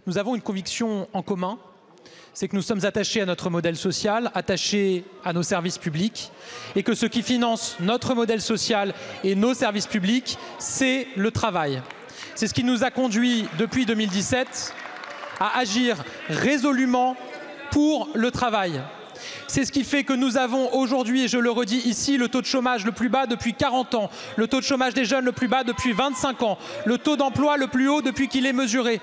Nous avons une conviction en commun, c'est que nous sommes attachés à notre modèle social, attachés à nos services publics, et que ce qui finance notre modèle social et nos services publics, c'est le travail. C'est ce qui nous a conduits depuis 2017 à agir résolument pour le travail. C'est ce qui fait que nous avons aujourd'hui, et je le redis ici, le taux de chômage le plus bas depuis 40 ans, le taux de chômage des jeunes le plus bas depuis 25 ans, le taux d'emploi le plus haut depuis qu'il est mesuré.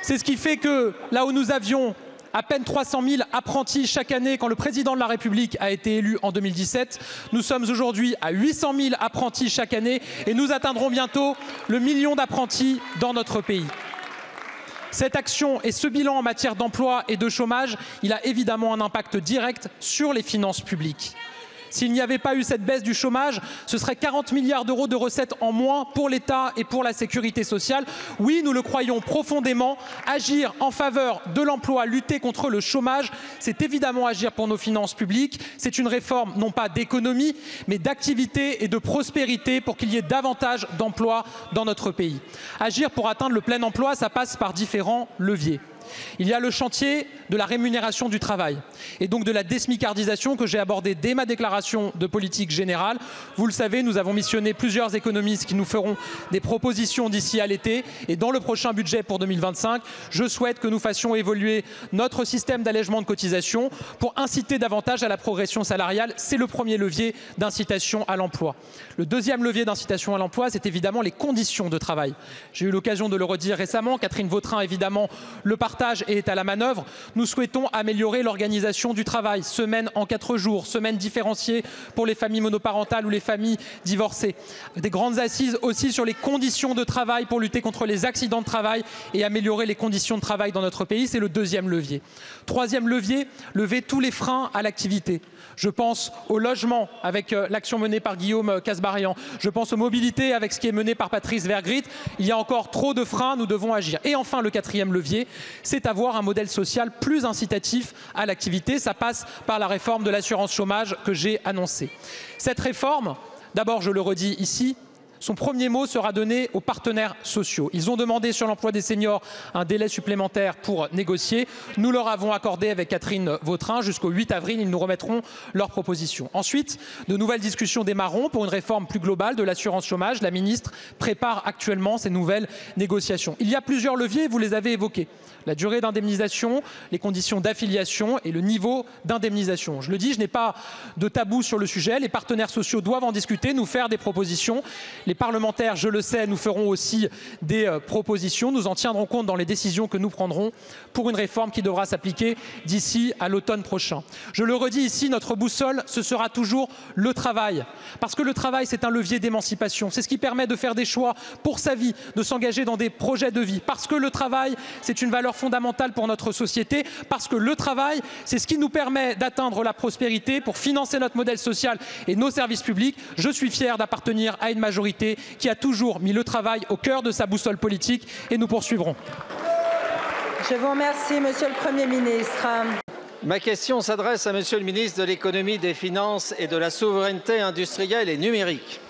C'est ce qui fait que là où nous avions à peine 300 000 apprentis chaque année quand le président de la République a été élu en 2017, nous sommes aujourd'hui à 800 000 apprentis chaque année et nous atteindrons bientôt le million d'apprentis dans notre pays. Cette action et ce bilan en matière d'emploi et de chômage, il a évidemment un impact direct sur les finances publiques. S'il n'y avait pas eu cette baisse du chômage, ce serait 40 milliards d'euros de recettes en moins pour l'État et pour la sécurité sociale. Oui, nous le croyons profondément, agir en faveur de l'emploi, lutter contre le chômage, c'est évidemment agir pour nos finances publiques. C'est une réforme non pas d'économie, mais d'activité et de prospérité pour qu'il y ait davantage d'emplois dans notre pays. Agir pour atteindre le plein emploi, ça passe par différents leviers. Il y a le chantier de la rémunération du travail et donc de la désmicardisation que j'ai abordé dès ma déclaration de politique générale. Vous le savez, nous avons missionné plusieurs économistes qui nous feront des propositions d'ici à l'été et dans le prochain budget pour 2025, je souhaite que nous fassions évoluer notre système d'allègement de cotisation pour inciter davantage à la progression salariale. C'est le premier levier d'incitation à l'emploi. Le deuxième levier d'incitation à l'emploi, c'est évidemment les conditions de travail. J'ai eu l'occasion de le redire récemment. Catherine Vautrin, évidemment, le partage et est à la manœuvre. Nous souhaitons améliorer l'organisation du travail, semaine en 4 jours, semaine différenciée pour les familles monoparentales ou les familles divorcées. Des grandes assises aussi sur les conditions de travail pour lutter contre les accidents de travail et améliorer les conditions de travail dans notre pays. C'est le deuxième levier. Troisième levier, lever tous les freins à l'activité. Je pense au logement avec l'action menée par Guillaume Kasbarian. Je pense aux mobilités avec ce qui est mené par Patrice Vergrit. Il y a encore trop de freins, nous devons agir. Et enfin, le quatrième levier, c'est avoir un modèle social plus incitatif à l'activité. Ça passe par la réforme de l'assurance chômage que j'ai annoncée. Cette réforme, d'abord je le redis ici, son premier mot sera donné aux partenaires sociaux. Ils ont demandé sur l'emploi des seniors un délai supplémentaire pour négocier. Nous leur avons accordé avec Catherine Vautrin jusqu'au 8 avril. Ils nous remettront leurs propositions. Ensuite, de nouvelles discussions démarreront pour une réforme plus globale de l'assurance chômage. La ministre prépare actuellement ces nouvelles négociations. Il y a plusieurs leviers, vous les avez évoqués. La durée d'indemnisation, les conditions d'affiliation et le niveau d'indemnisation. Je le dis, je n'ai pas de tabou sur le sujet. Les partenaires sociaux doivent en discuter, nous faire des propositions. Les parlementaires, je le sais, nous ferons aussi des propositions. Nous en tiendrons compte dans les décisions que nous prendrons pour une réforme qui devra s'appliquer d'ici à l'automne prochain. Je le redis ici, notre boussole, ce sera toujours le travail. Parce que le travail, c'est un levier d'émancipation. C'est ce qui permet de faire des choix pour sa vie, de s'engager dans des projets de vie. Parce que le travail, c'est une valeur fondamentale pour notre société. Parce que le travail, c'est ce qui nous permet d'atteindre la prospérité pour financer notre modèle social et nos services publics. Je suis fier d'appartenir à une majorité qui a toujours mis le travail au cœur de sa boussole politique et nous poursuivrons. Je vous remercie, Monsieur le Premier ministre. Ma question s'adresse à Monsieur le ministre de l'Économie, des Finances et de la Souveraineté industrielle et numérique.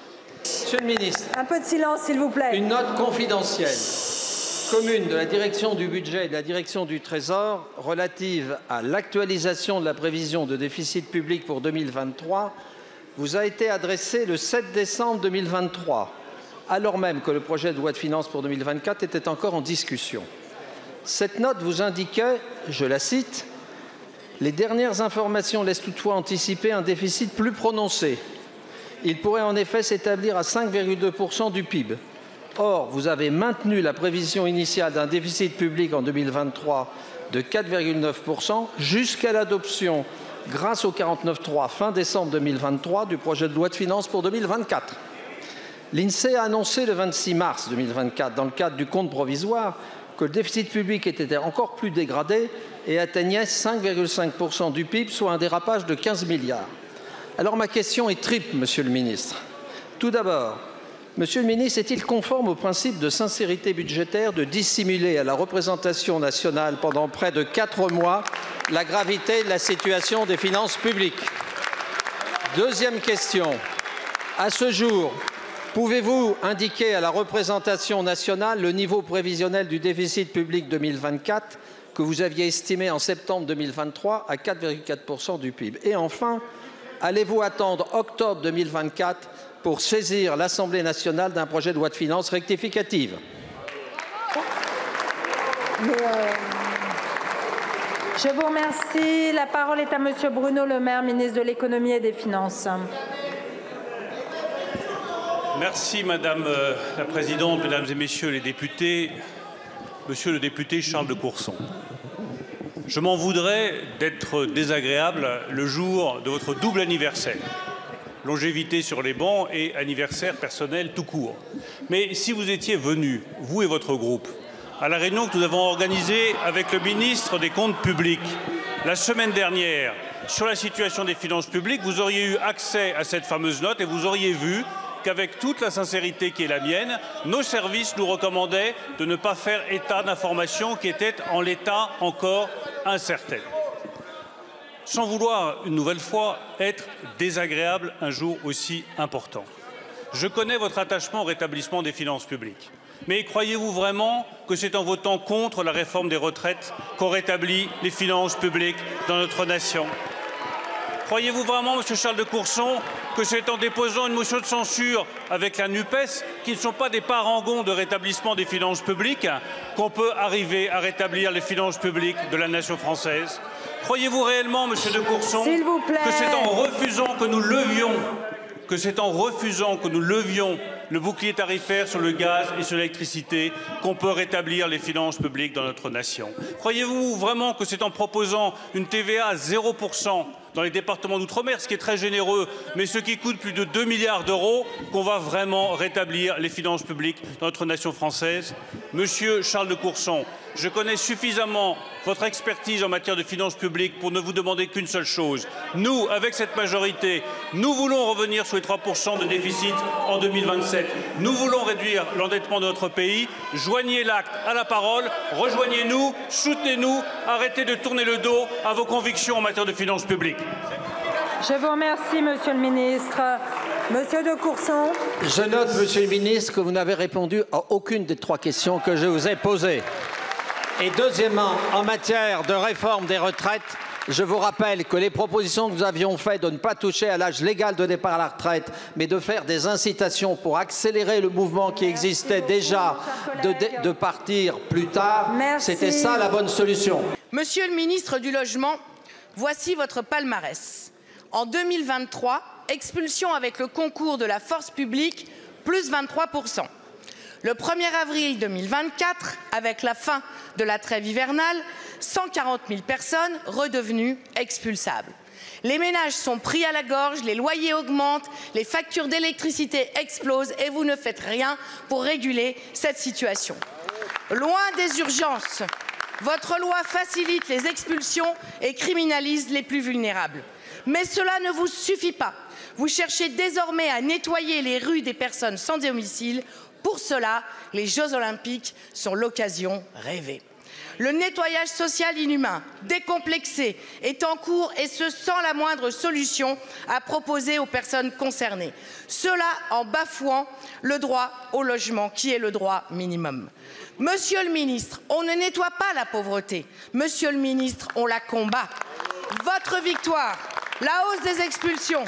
Monsieur le ministre. Un peu de silence, s'il vous plaît. Une note confidentielle commune de la direction du budget et de la direction du Trésor relative à l'actualisation de la prévision de déficit public pour 2023 vous a été adressée le 7 décembre 2023, alors même que le projet de loi de finances pour 2024 était encore en discussion. Cette note vous indiquait, je la cite, « Les dernières informations laissent toutefois anticiper un déficit plus prononcé. Il pourrait en effet s'établir à 5,2% du PIB. Or, vous avez maintenu la prévision initiale d'un déficit public en 2023 de 4,9% jusqu'à l'adoption grâce au 49.3 fin décembre 2023 du projet de loi de finances pour 2024. L'INSEE a annoncé le 26 mars 2024, dans le cadre du compte provisoire, que le déficit public était encore plus dégradé et atteignait 5,5% du PIB, soit un dérapage de 15 milliards. Alors ma question est triple, Monsieur le ministre. Tout d'abord, Monsieur le ministre, est-il conforme au principe de sincérité budgétaire de dissimuler à la représentation nationale pendant près de 4 mois la gravité de la situation des finances publiques? Deuxième question. À ce jour, Pouvez-vous indiquer à la représentation nationale le niveau prévisionnel du déficit public 2024 que vous aviez estimé en septembre 2023 à 4,4% du PIB? Et enfin, allez-vous attendre octobre 2024 pour saisir l'Assemblée nationale d'un projet de loi de finances rectificative? Je vous remercie. La parole est à Monsieur Bruno Le Maire, ministre de l'Économie et des Finances. Merci Madame la Présidente, Mesdames et Messieurs les députés. Monsieur le député Charles de Courson, je m'en voudrais d'être désagréable le jour de votre double anniversaire. Longévité sur les bancs et anniversaire personnel tout court. Mais si vous étiez venu, vous et votre groupe, à la réunion que nous avons organisée avec le ministre des Comptes publics la semaine dernière sur la situation des finances publiques, vous auriez eu accès à cette fameuse note et vous auriez vu qu'avec toute la sincérité qui est la mienne, nos services nous recommandaient de ne pas faire état d'informations qui étaient en l'état encore incertaines. Sans vouloir une nouvelle fois être désagréable un jour aussi important. Je connais votre attachement au rétablissement des finances publiques. Mais croyez-vous vraiment que c'est en votant contre la réforme des retraites qu'on rétablit les finances publiques dans notre nation? Croyez-vous vraiment, Monsieur Charles de Courson, que c'est en déposant une motion de censure avec la NUPES, qui ne sont pas des parangons de rétablissement des finances publiques, qu'on peut arriver à rétablir les finances publiques de la nation française? Croyez-vous réellement, Monsieur de Courson, que c'est en refusant que nous levions le bouclier tarifaire sur le gaz et sur l'électricité qu'on peut rétablir les finances publiques dans notre nation? Croyez-vous vraiment que c'est en proposant une TVA à 0% dans les départements d'outre-mer, ce qui est très généreux, mais ce qui coûte plus de 2 milliards d'euros, qu'on va vraiment rétablir les finances publiques dans notre nation française? Monsieur Charles de Courson, je connais suffisamment votre expertise en matière de finances publiques pour ne vous demander qu'une seule chose. Nous, avec cette majorité, nous voulons revenir sur les 3% de déficit en 2027. Nous voulons réduire l'endettement de notre pays. Joignez l'acte à la parole, rejoignez-nous, soutenez-nous, arrêtez de tourner le dos à vos convictions en matière de finances publiques. Je vous remercie, Monsieur le ministre. Monsieur de Courson. Je note, Monsieur le ministre, que vous n'avez répondu à aucune des 3 questions que je vous ai posées. Et deuxièmement, en matière de réforme des retraites, je vous rappelle que les propositions que nous avions faites de ne pas toucher à l'âge légal de départ à la retraite, mais de faire des incitations pour accélérer le mouvement qui existait déjà de partir plus tard, c'était ça la bonne solution. Monsieur le ministre du Logement, voici votre palmarès. En 2023, expulsion avec le concours de la force publique, plus 23%. Le 1er avril 2024, avec la fin de la trêve hivernale, 140 000 personnes redevenues expulsables. Les ménages sont pris à la gorge, les loyers augmentent, les factures d'électricité explosent et vous ne faites rien pour réguler cette situation. Loin des urgences, votre loi facilite les expulsions et criminalise les plus vulnérables. Mais cela ne vous suffit pas. Vous cherchez désormais à nettoyer les rues des personnes sans domicile. Pour cela, les Jeux Olympiques sont l'occasion rêvée. Le nettoyage social inhumain, décomplexé, est en cours et ce sans la moindre solution à proposer aux personnes concernées. Cela en bafouant le droit au logement, qui est le droit minimum. Monsieur le ministre, on ne nettoie pas la pauvreté. Monsieur le ministre, on la combat. Votre victoire, la hausse des expulsions,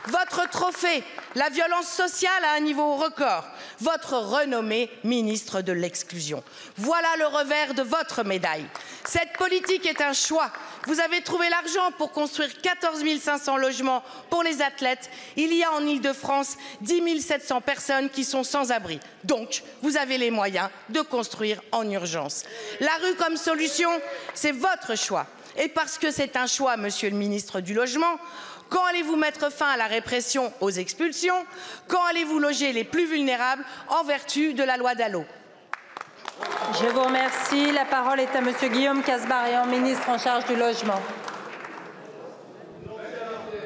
votre trophée, la violence sociale à un niveau record, votre renommée ministre de l'exclusion. Voilà le revers de votre médaille. Cette politique est un choix. Vous avez trouvé l'argent pour construire 14 500 logements pour les athlètes. Il y a en Île-de-France 10 700 personnes qui sont sans abri. Donc, vous avez les moyens de construire en urgence. La rue comme solution, c'est votre choix. Et parce que c'est un choix, monsieur le ministre du Logement, quand allez-vous mettre fin à la répression aux expulsions? Quand allez-vous loger les plus vulnérables en vertu de la loi Dallot? Je vous remercie. La parole est à monsieur Guillaume Kasbarian, ministre en charge du logement.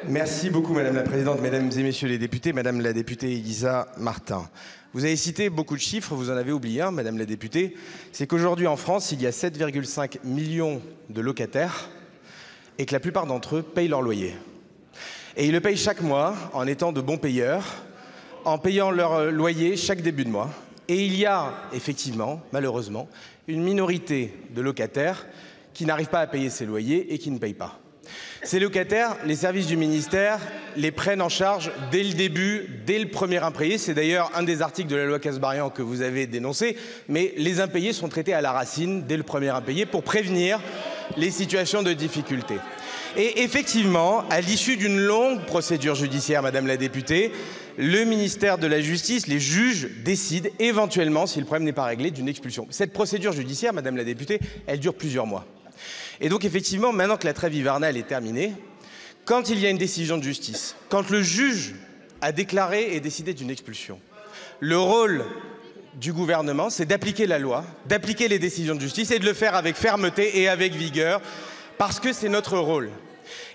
Merci beaucoup, Madame la Présidente, Mesdames et Messieurs les députés, Madame la députée Elisa Martin. Vous avez cité beaucoup de chiffres, vous en avez oublié un, Madame la députée. C'est qu'aujourd'hui en France, il y a 7,5 millions de locataires et que la plupart d'entre eux payent leur loyer. Et ils le payent chaque mois en étant de bons payeurs, en payant leur loyer chaque début de mois. Et il y a effectivement, malheureusement, une minorité de locataires qui n'arrivent pas à payer ces loyers et qui ne payent pas. Ces locataires, les services du ministère les prennent en charge dès le début, dès le premier impayé. C'est d'ailleurs un des articles de la loi Kasbarian que vous avez dénoncé. Mais les impayés sont traités à la racine dès le premier impayé pour prévenir les situations de difficulté. Et effectivement, à l'issue d'une longue procédure judiciaire, Madame la députée, le ministère de la Justice, les juges décident éventuellement, si le problème n'est pas réglé, d'une expulsion. Cette procédure judiciaire, Madame la députée, elle dure plusieurs mois. Et donc effectivement, maintenant que la trêve hivernale est terminée, quand il y a une décision de justice, quand le juge a déclaré et décidé d'une expulsion, le rôle du gouvernement, c'est d'appliquer la loi, d'appliquer les décisions de justice et de le faire avec fermeté et avec vigueur, parce que c'est notre rôle.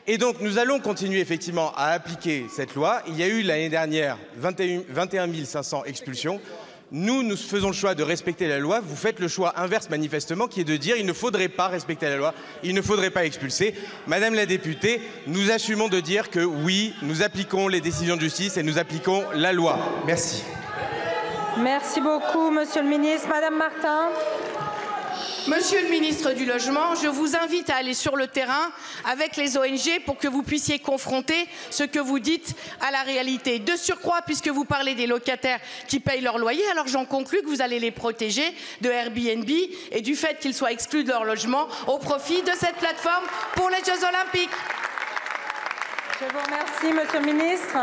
Et donc nous allons continuer effectivement à appliquer cette loi. Il y a eu l'année dernière 21 500 expulsions. Nous faisons le choix de respecter la loi. Vous faites le choix inverse manifestement, qui est de dire il ne faudrait pas respecter la loi, il ne faudrait pas expulser. Madame la députée, nous assumons de dire que oui, nous appliquons les décisions de justice et nous appliquons la loi. Merci. Merci beaucoup, Monsieur le ministre. Madame Martin. Monsieur le ministre du Logement, je vous invite à aller sur le terrain avec les ONG pour que vous puissiez confronter ce que vous dites à la réalité. De surcroît, puisque vous parlez des locataires qui payent leur loyer, alors j'en conclus que vous allez les protéger de Airbnb et du fait qu'ils soient exclus de leur logement au profit de cette plateforme pour les Jeux Olympiques. Je vous remercie, Monsieur le ministre.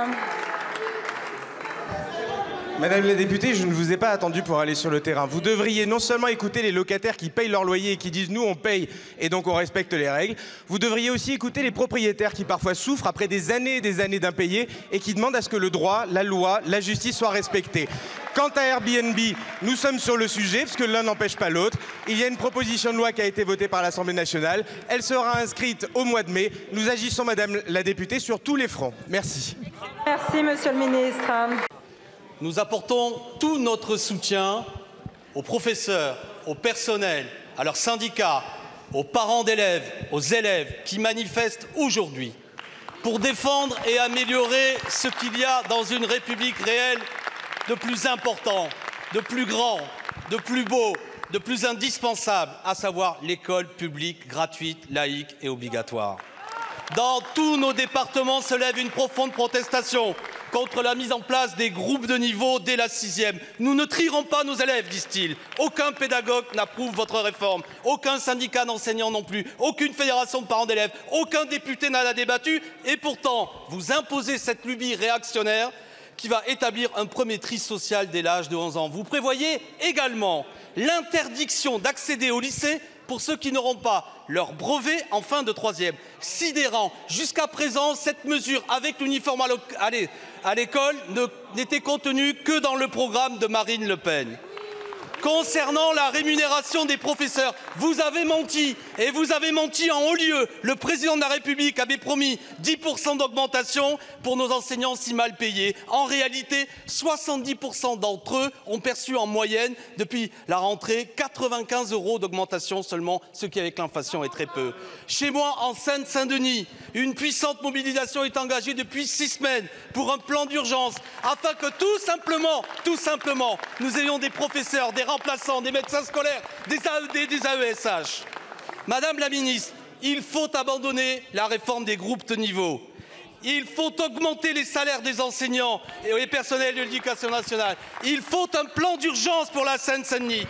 Madame la députée, je ne vous ai pas attendu pour aller sur le terrain. Vous devriez non seulement écouter les locataires qui payent leur loyer et qui disent « nous on paye et donc on respecte les règles », vous devriez aussi écouter les propriétaires qui parfois souffrent après des années et des années d'impayés et qui demandent à ce que le droit, la loi, la justice soient respectés. Quant à Airbnb, nous sommes sur le sujet parce que l'un n'empêche pas l'autre. Il y a une proposition de loi qui a été votée par l'Assemblée nationale. Elle sera inscrite au mois de mai. Nous agissons, Madame la députée, sur tous les fronts. Merci. Merci, Monsieur le ministre. Nous apportons tout notre soutien aux professeurs, au personnel, à leurs syndicats, aux parents d'élèves, aux élèves qui manifestent aujourd'hui pour défendre et améliorer ce qu'il y a dans une République réelle de plus important, de plus grand, de plus beau, de plus indispensable, à savoir l'école publique, gratuite, laïque et obligatoire. Dans tous nos départements se lève une profonde protestation contre la mise en place des groupes de niveau dès la 6e. Nous ne trierons pas nos élèves, disent-ils. Aucun pédagogue n'approuve votre réforme. Aucun syndicat d'enseignants non plus. Aucune fédération de parents d'élèves. Aucun député n'a la débattu. Et pourtant, vous imposez cette lubie réactionnaire qui va établir un premier tri social dès l'âge de 11 ans. Vous prévoyez également l'interdiction d'accéder au lycée pour ceux qui n'auront pas leur brevet en fin de 3e. Sidérant. Jusqu'à présent, cette mesure avec l'uniforme à l'école n'était contenue que dans le programme de Marine Le Pen. Concernant la rémunération des professeurs, vous avez menti et vous avez menti en haut lieu. Le président de la République avait promis 10% d'augmentation pour nos enseignants si mal payés. En réalité, 70% d'entre eux ont perçu en moyenne, depuis la rentrée, 95 € d'augmentation seulement, ce qui avec l'inflation est très peu. Chez moi, en Seine-Saint-Denis, une puissante mobilisation est engagée depuis 6 semaines pour un plan d'urgence afin que tout simplement, nous ayons des professeurs, des remplaçants, des médecins scolaires, des AESH. Madame la ministre, il faut abandonner la réforme des groupes de niveau. Il faut augmenter les salaires des enseignants et des personnels de l'éducation nationale. Il faut un plan d'urgence pour la Seine-Saint-Denis.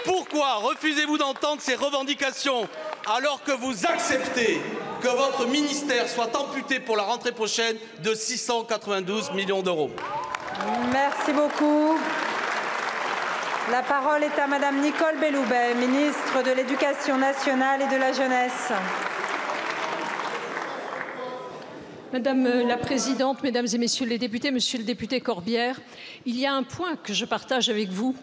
Pourquoi refusez-vous d'entendre ces revendications alors que vous acceptez que votre ministère soit amputé pour la rentrée prochaine de 692 millions d'euros? Merci beaucoup. La parole est à Madame Nicole Belloubet, ministre de l'Éducation nationale et de la jeunesse. Madame la Présidente, Mesdames et Messieurs les députés, Monsieur le député Corbière, il y a un point que je partage avec vous.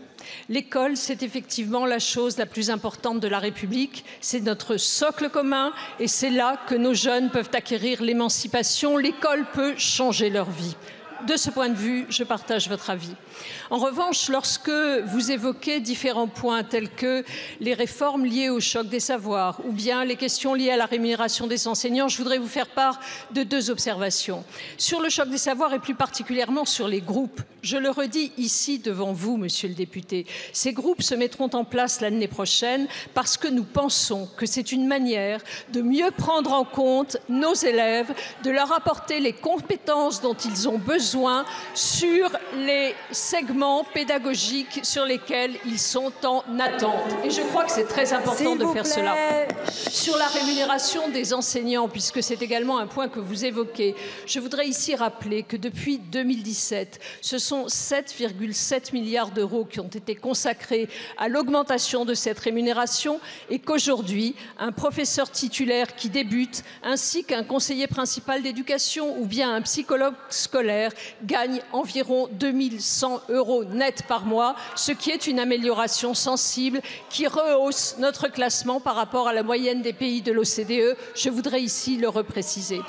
L'école, c'est effectivement la chose la plus importante de la République. C'est notre socle commun et c'est là que nos jeunes peuvent acquérir l'émancipation. L'école peut changer leur vie. de ce point de vue, je partage votre avis. En revanche, lorsque vous évoquez différents points tels que les réformes liées au choc des savoirs ou bien les questions liées à la rémunération des enseignants, je voudrais vous faire part de deux observations. Sur le choc des savoirs et plus particulièrement sur les groupes, je le redis ici devant vous, monsieur le député, ces groupes se mettront en place l'année prochaine parce que nous pensons que c'est une manière de mieux prendre en compte nos élèves, de leur apporter les compétences dont ils ont besoin sur les segments pédagogiques sur lesquels ils sont en attente. Et je crois que c'est très important de faire cela. Sur la rémunération des enseignants, puisque c'est également un point que vous évoquez, je voudrais ici rappeler que depuis 2017, ce sont 7,7 milliards d'euros qui ont été consacrés à l'augmentation de cette rémunération et qu'aujourd'hui, un professeur titulaire qui débute, ainsi qu'un conseiller principal d'éducation ou bien un psychologue scolaire gagne environ 2100 € net par mois, ce qui est une amélioration sensible qui rehausse notre classement par rapport à la moyenne des pays de l'OCDE. Je voudrais ici le repréciser.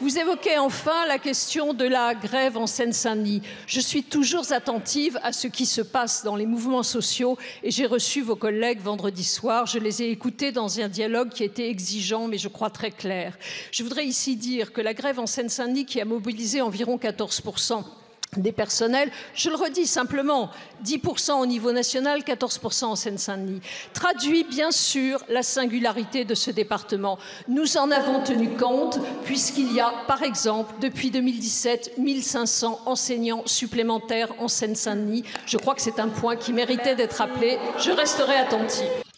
Vous évoquez enfin la question de la grève en Seine-Saint-Denis. Je suis toujours attentive à ce qui se passe dans les mouvements sociaux et j'ai reçu vos collègues vendredi soir. Je les ai écoutés dans un dialogue qui était exigeant, mais je crois très clair. Je voudrais ici dire que la grève en Seine-Saint-Denis, qui a mobilisé environ 14% des personnels, je le redis simplement, 10% au niveau national, 14% en Seine-Saint-Denis, traduit bien sûr la singularité de ce département. Nous en avons tenu compte puisqu'il y a, par exemple, depuis 2017, 1500 enseignants supplémentaires en Seine-Saint-Denis. Je crois que c'est un point qui méritait d'être rappelé. Je resterai attentive.